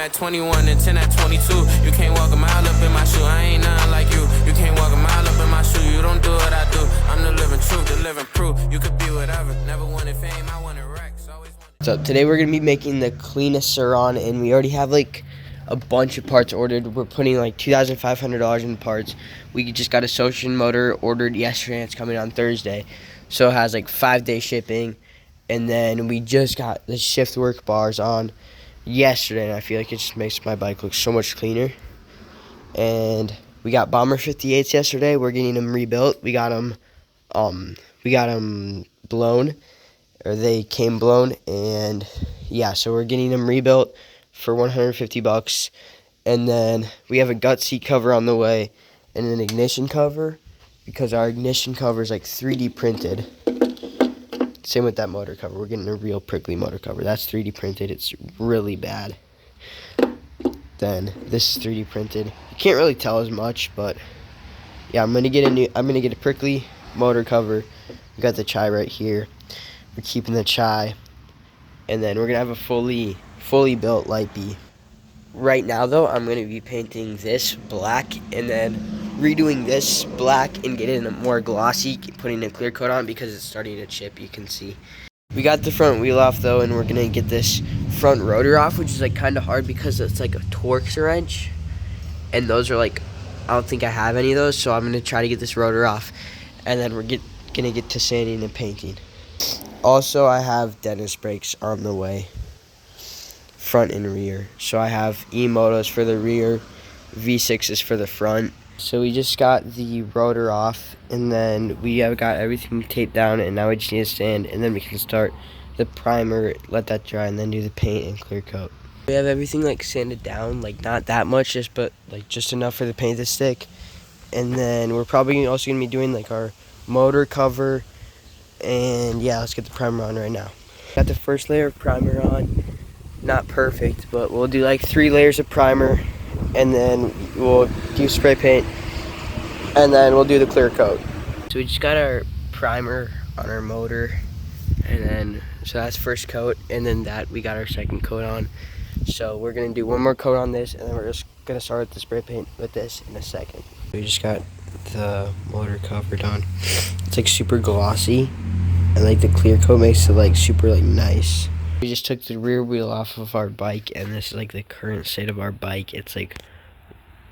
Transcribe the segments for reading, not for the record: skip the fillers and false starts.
at 21 and 10 at 22. You can't walk a mile up in my shoe. I ain't nothing like you. You can't walk a mile up in my shoe. You don't do what I do. I'm the living truth, the living proof. You could be whatever. Never wanted fame, I wanted racks. So today we're gonna be making the cleanest Surron, and we already have like a bunch of parts ordered. We're putting like $2,500 in parts. We just got a Surron motor ordered yesterday, and it's coming on Thursday. So it has like 5-day shipping. And then we just got the shift work bars on yesterday, and I feel like it just makes my bike look so much cleaner. And we got Bomber 58s yesterday. We're getting them rebuilt. We got them blown, or they came blown, and yeah, so we're getting them rebuilt for $150. And then we have a gut seat cover on the way and an ignition cover, because our ignition cover is like 3D printed. Same with that motor cover. We're getting a real prickly motor cover. That's 3D printed. It's really bad. Then this is 3D printed. You can't really tell as much, but yeah, I'm gonna get a prickly motor cover. We got the chai right here. We're keeping the chai, and then we're gonna have a fully built light B. Right now though, I'm gonna be painting this black and then redoing this black and getting it more glossy, putting a clear coat on because it's starting to chip, you can see. We got the front wheel off though, and we're gonna get this front rotor off, which is like kind of hard because it's like a Torx wrench, and those are like, I don't think I have any of those, so I'm gonna try to get this rotor off, and then we're gonna get to sanding and painting. Also, I have dentist brakes on the way, front and rear. So I have E-motos for the rear, V6s for the front. So we just got the rotor off, and then we have got everything taped down, and now we just need to sand, and then we can start the primer, let that dry, and then do the paint and clear coat. We have everything like sanded down, like not that much, but like just enough for the paint to stick. And then we're probably also gonna be doing like our motor cover, and yeah, let's get the primer on right now. Got the first layer of primer on. Not perfect, but we'll do like 3 layers of primer, and then we'll do spray paint, and then we'll do the clear coat. So we just got our primer on our motor, and then so that's first coat, and then that we got our second coat on. So we're gonna do one more coat on this, and then we're just gonna start with the spray paint with this in a second. We just got the motor covered on. It's like super glossy, and like the clear coat makes it like super like nice. We just took the rear wheel off of our bike, and this is like the current state of our bike. It's like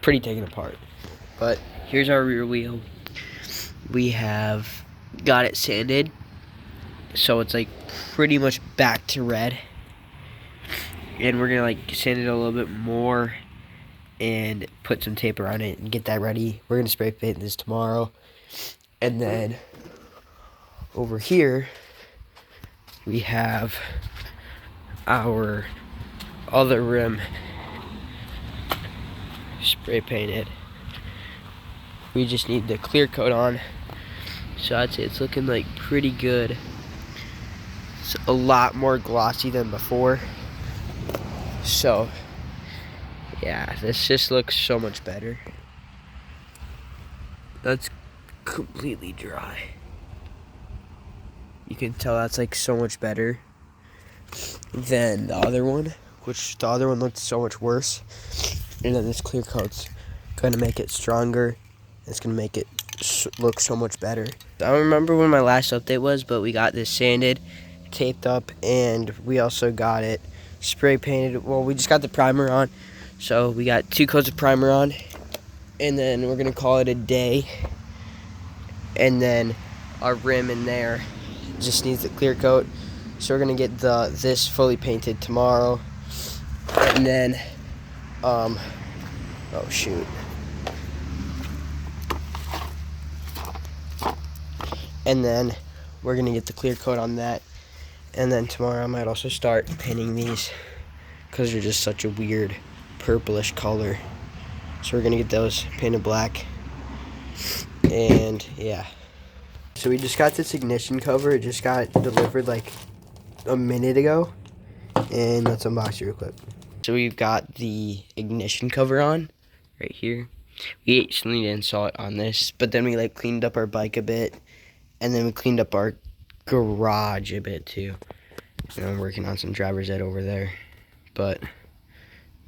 pretty taken apart. But here's our rear wheel. We have got it sanded, so it's like pretty much back to red. And we're gonna like sand it a little bit more and put some tape around it and get that ready. We're gonna spray paint this tomorrow. And then over here we have our other rim spray painted. We just need the clear coat on, so I'd say it's looking like pretty good. It's a lot more glossy than before, so yeah, this just looks so much better. That's completely dry. You can tell that's like so much better than the other one, which the other one looked so much worse. And then this clear coat's going to make it stronger. It's going to make it look so much better. I don't remember when my last update was, but we got this sanded, taped up, and we also got it spray painted. Well, we just got the primer on, so we got 2 coats of primer on, and then we're going to call it a day. And then our rim in there just needs a clear coat. So we're gonna get this fully painted tomorrow, and then oh shoot, and then we're gonna get the clear coat on that, and then tomorrow I might also start painting these because they're just such a weird purplish color. So we're gonna get those painted black, and yeah. So we just got this ignition cover. It just got delivered like a minute ago, and let's unbox it real quick. So we've got the ignition cover on right here. We actually need to install it on this, but then we like cleaned up our bike a bit, and then we cleaned up our garage a bit too. And I'm working on some driver's ed over there, but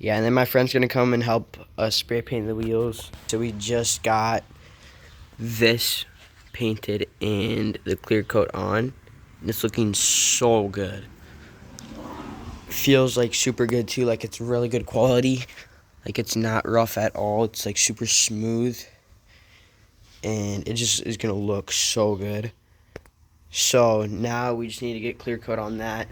Yeah, and then my friend's gonna come and help us spray paint the wheels. So we just got this painted and the clear coat on. And it's looking so good. Feels like super good too, like it's really good quality. Like it's not rough at all. It's like super smooth. And it just is gonna look so good. So now we just need to get clear coat on that.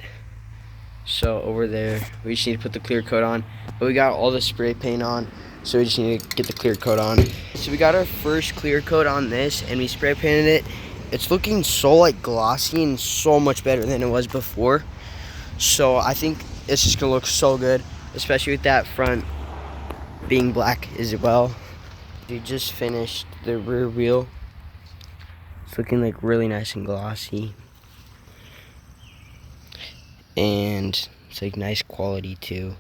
So over there, we just need to put the clear coat on. But we got all the spray paint on, so we just need to get the clear coat on. So we got our first clear coat on this, and we spray painted it. It's looking so like glossy and so much better than it was before. So I think it's just gonna look so good, especially with that front being black as well. We just finished the rear wheel. It's looking like really nice and glossy. And it's like nice quality too.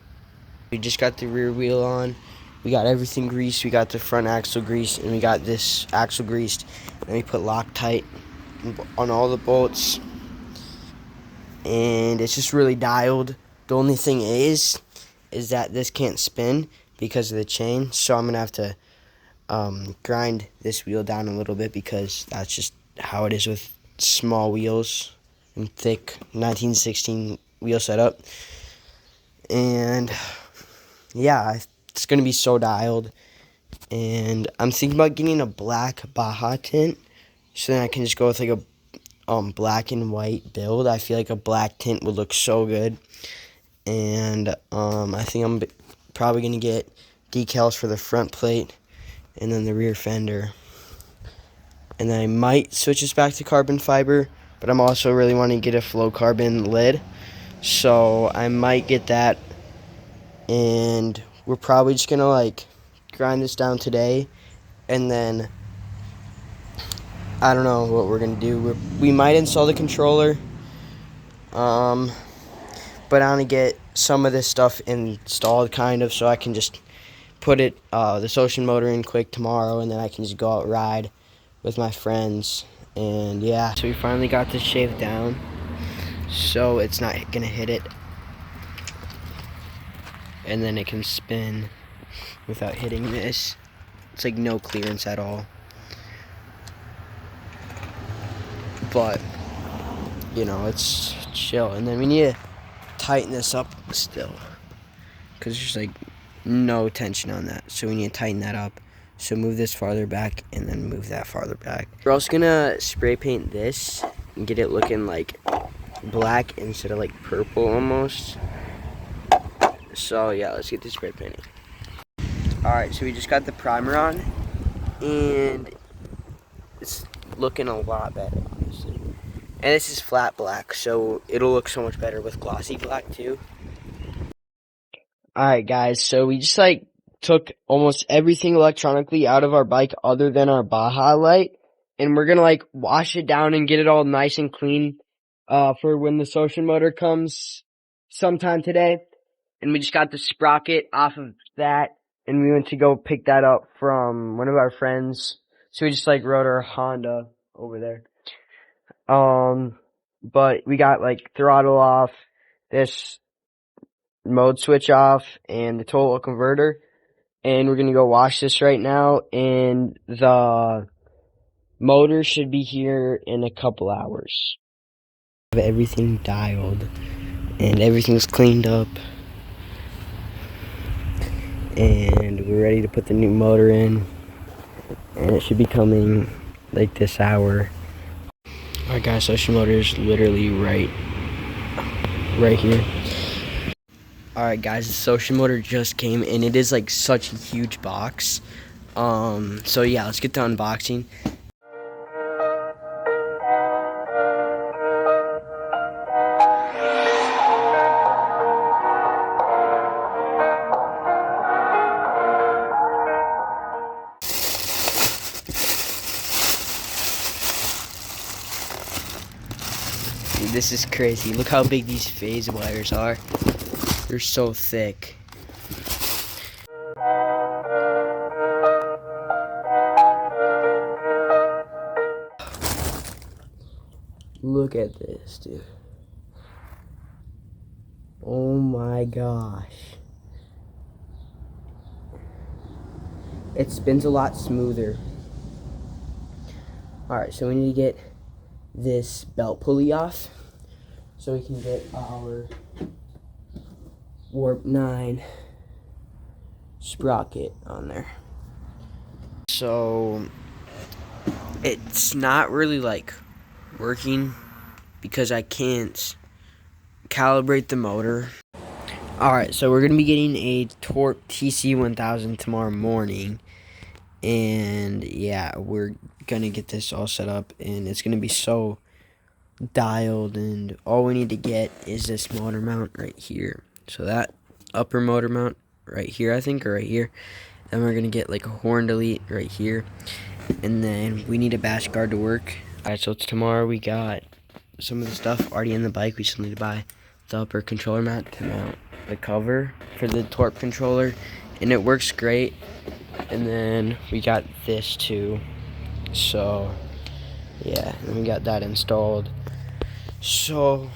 We just got the rear wheel on. We got everything greased. We got the front axle greased, and we got this axle greased. And we put Loctite on all the bolts. And it's just really dialed. The only thing is that this can't spin because of the chain. So I'm gonna have to grind this wheel down a little bit because that's just how it is with small wheels and thick 1916 wheel setup. And yeah, it's gonna be so dialed. And I'm thinking about getting a black Baja tint, so then I can just go with like a black and white build. I feel like a black tint would look so good. And I think I'm probably gonna get decals for the front plate and then the rear fender. And then I might switch this back to carbon fiber, but I'm also really wanting to get a flow carbon lid. So I might get that, and we're probably just gonna like grind this down today, and then I don't know what we're gonna do. We might install the controller, but I want to get some of this stuff installed kind of, so I can just put it the Surron motor in quick tomorrow, and then I can just go out ride with my friends. And yeah, so we finally got this shaved down, so it's not gonna hit it, and then it can spin without hitting this. It's like no clearance at all, but you know, it's chill. And then we need to tighten this up still because there's like no tension on that, so we need to tighten that up. So move this farther back and then move that farther back. We're also gonna spray paint this and get it looking like black instead of like purple almost. So yeah, let's get this spray painting. Alright, so we just got the primer on, and it's looking a lot better, honestly. And this is flat black, so it'll look so much better with glossy black too. Alright guys, so we just like took almost everything electronically out of our bike other than our Baja light, and we're gonna like wash it down and get it all nice and clean for when the Surron motor comes sometime today. And we just got the sprocket off of that, and we went to go pick that up from one of our friends. So we just like rode our Honda over there. But we got like throttle off, this mode switch off, and the total converter. And we're gonna go wash this right now, and the motor should be here in a couple hours. Have everything dialed, and everything's cleaned up, and we're ready to put the new motor in, and it should be coming like this hour. Alright guys, so the motor is literally right here. Alright guys, the Surron motor just came, and it is like such a huge box. So yeah, let's get to unboxing. Dude, this is crazy. Look how big these phase wires are. They're so thick. Look at this, dude. Oh my gosh. it spins a lot smoother. Alright, so we need to get this belt pulley off so we can get our Warp 9 sprocket on there. So it's not really like working because I can't calibrate the motor. Alright, so we're going to be getting a Torp TC1000 tomorrow morning. And yeah, we're going to get this all set up. And it's going to be so dialed. And all we need to get is this motor mount right here. So that upper motor mount right here, I think, or right here. Then we're going to get like a horn delete right here. And then we need a bash guard to work. Alright, so it's tomorrow. We got some of the stuff already in the bike. We just need to buy the upper controller mount to mount the cover for the Torp controller, and it works great. And then we got this too, so yeah, and we got that installed. So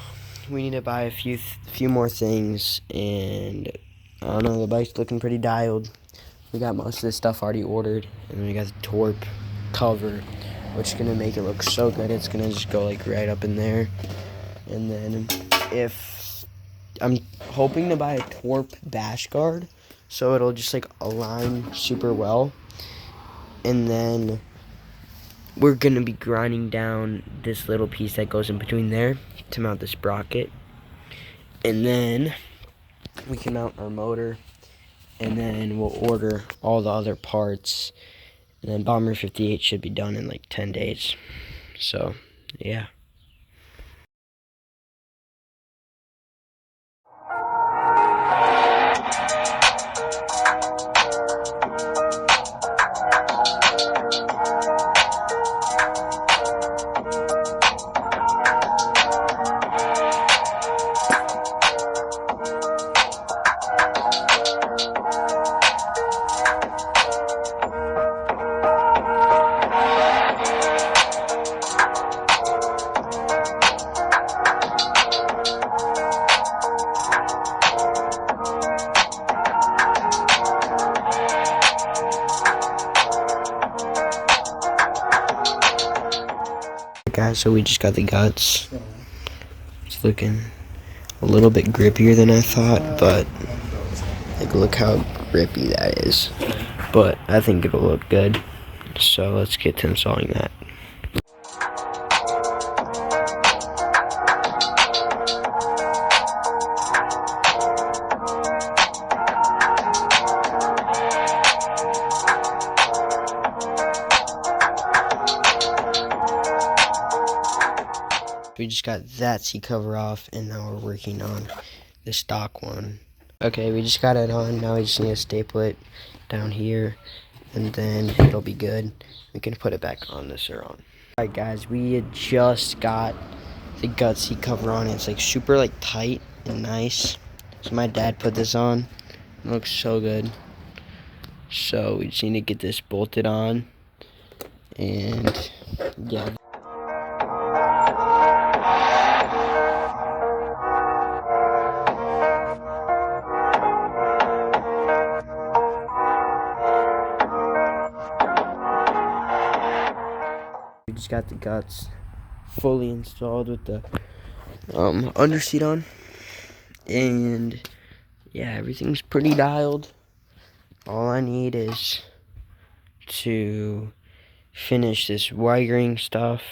we need to buy a few more things, and I don't know, the bike's looking pretty dialed. We got most of this stuff already ordered, and then we got the Torp cover, which is gonna make it look so good. It's gonna just go like right up in there. And then I'm hoping to buy a Torp bash guard, so it'll just like align super well. And then we're gonna be grinding down this little piece that goes in between there to mount the sprocket. And then we can mount our motor, and then we'll order all the other parts. And then Bomber 58 should be done in like 10 days. So, yeah. Guys, so we just got the guts. It's looking a little bit grippier than I thought, but like look how grippy that is. But I think it'll look good, so let's get to installing that. We just got that seat cover off, and now we're working on the stock one. Okay, we just got it on. Now we just need to staple it down here, and then it'll be good. We can put it back on the Surron. Alright guys, we had just got the gut seat cover on. It's like super like tight and nice. So my dad put this on. It looks so good. So we just need to get this bolted on, and yeah. We just got the guts fully installed with the underseat on, and yeah, everything's pretty dialed. All I need is to finish this wiring stuff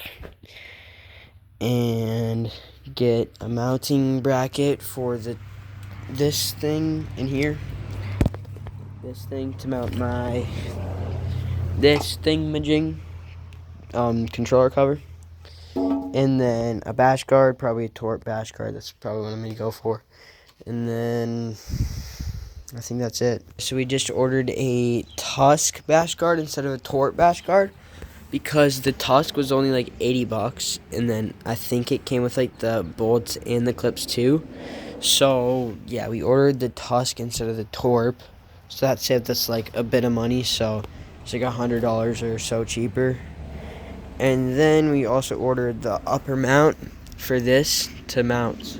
and get a mounting bracket for this thing in here. This thing to mount this thingamajig controller cover, and then a bash guard, probably a Torp bash guard. That's probably what I'm gonna go for. And then I think that's it. So we just ordered a Tusk bash guard instead of a Torp bash guard because the Tusk was only like 80 bucks, and then I think it came with like the bolts and the clips too. So yeah, we ordered the Tusk instead of the Torp, so that saved us like a bit of money. So it's like $100 or so cheaper. And then we also ordered the upper mount for this to mount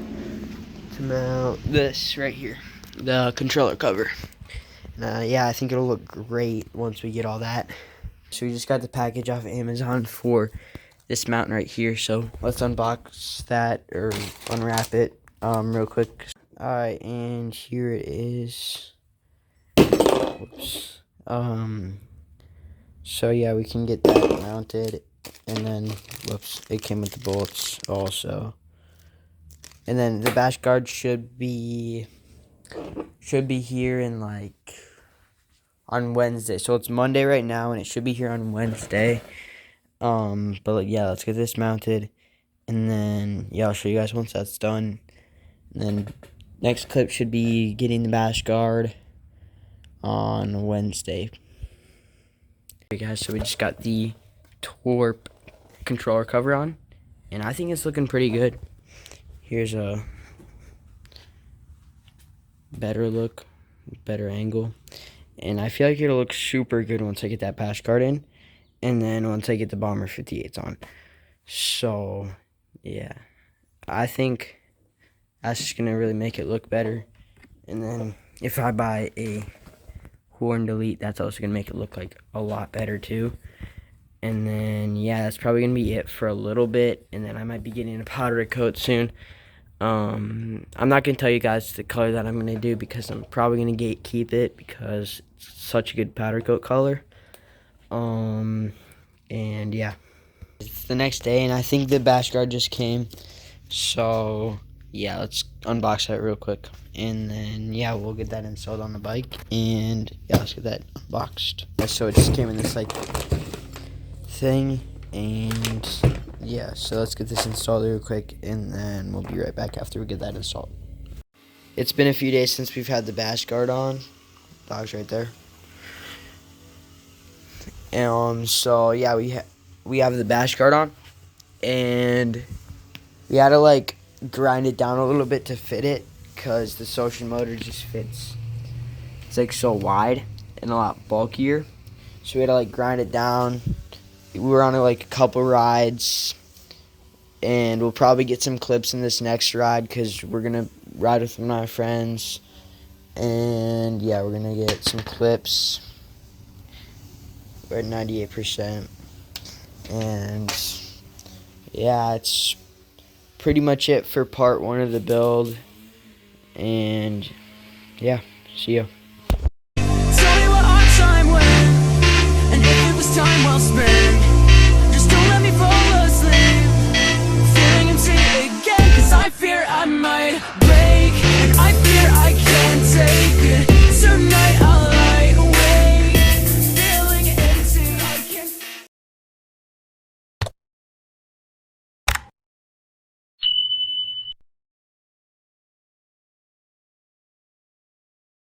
this right here, the controller cover. Yeah, I think it'll look great once we get all that. So we just got the package off Amazon for this mountain right here. So let's unbox that or unwrap it real quick. All right, and here it is. Whoops. So yeah, we can get that mounted, and then whoops, it came with the bolts also. And then the bash guard should be here in like on Wednesday. So it's Monday right now, and it should be here on Wednesday. But yeah, let's get this mounted, and then yeah, I'll show you guys once that's done. And then next clip should be getting the bash guard on Wednesday. Okay guys, so we just got the Torp controller cover on, and I think it's looking pretty good. Here's a better look, better angle, and I feel like it'll look super good once I get that bash guard in, and then once I get the Bomber 58s on. So yeah, I think that's just gonna really make it look better. And then if I buy a Horn Delete, that's also gonna make it look like a lot better too. And then yeah, that's probably gonna be it for a little bit, and then I might be getting a powder coat soon. I'm not gonna tell you guys the color that I'm gonna do because I'm probably gonna keep it because it's such a good powder coat color. And yeah, it's the next day, and I think the bash guard just came. So yeah, let's unbox that real quick, and then yeah, we'll get that installed on the bike, and yeah, let's get that unboxed. So it just came in this like thing, and yeah, so let's get this installed real quick, and then we'll be right back after we get that installed. It's been a few days since we've had the bash guard on. Dog's right there. So yeah, we have the bash guard on, and we had to like grind it down a little bit to fit it because the Surron motor just fits. It's like so wide and a lot bulkier, so we had to like grind it down. We were on like a couple rides, and we'll probably get some clips in this next ride because we're gonna ride with my friends, and yeah, we're gonna get some clips. We're at 98%, and yeah, it's pretty much it for part 1 of the build, and yeah, see ya. Tell me what our time went, and if it was time well spent.